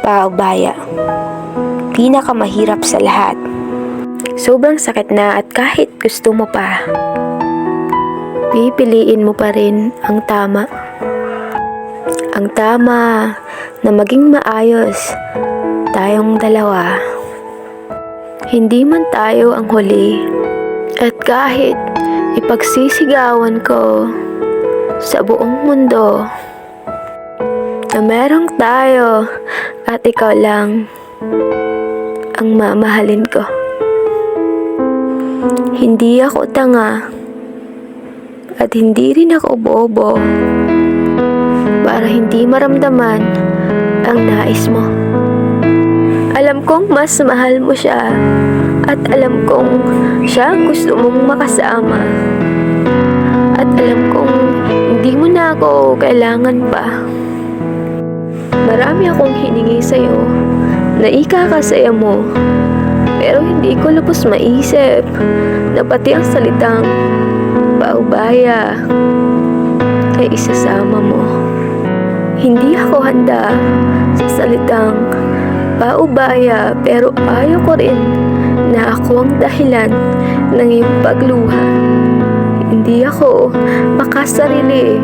Paubaya, pinakamahirap sa lahat. Sobrang sakit na at kahit gusto mo pa, pipiliin mo pa rin ang tama. Ang tama na maging maayos tayong dalawa. Hindi man tayo ang huli at kahit ipagsisigawan ko sa buong mundo na merong tayo at ikaw lang ang mamahalin ko. Hindi ako tanga at hindi rin ako bobo para hindi maramdaman ang nais mo. Alam kong mas mahal mo siya at alam kong siya ang gusto mong makasama. At alam kong hindi mo na ako kailangan pa. Marami akong hiningi sa'yo na ikakasaya mo, pero hindi ko lubos maisip na pati ang salitang paubaya ay isasama mo. Hindi ako handa sa salitang paubaya, pero ayaw ko rin na ako ang dahilan ng iyong pagluha. Hindi ako makasarili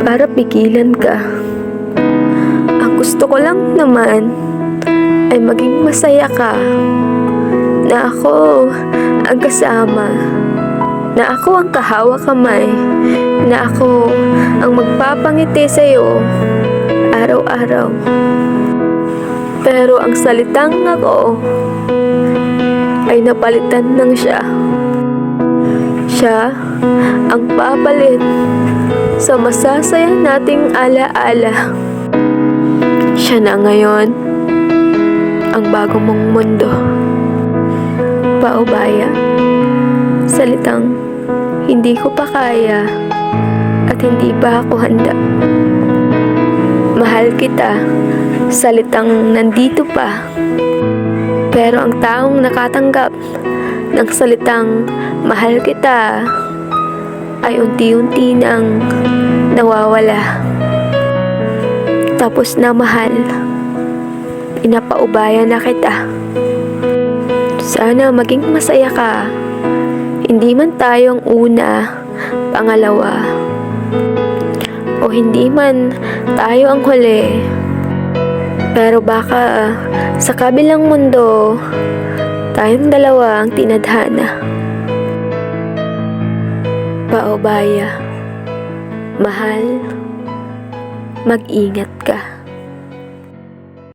para pigilan ka. Ang gusto ko lang naman ay maging masaya ka, na ako ang kasama, na ako ang kahawak kamay, na ako ang magpapangiti sa'yo araw-araw. Pero ang salitang ako ay napalitan ng siya. Siya ang papalit sa masasaya nating alaala. Siya na ngayon ang bago mong mundo. Paubaya, salitang hindi ko pa kaya at hindi pa ako handa. Mahal kita, salitang nandito pa, pero ang taong nakatanggap ng salitang mahal kita ay unti-unti nang nawawala. Tapos na mahal, pinapaubaya na kita. Sana maging masaya ka. Hindi man tayong una, pangalawa, o hindi man tayo ang huli, pero baka sa kabilang mundo tayong dalawa ang tinadhana. Paubaya, mahal, mag-ingat ka.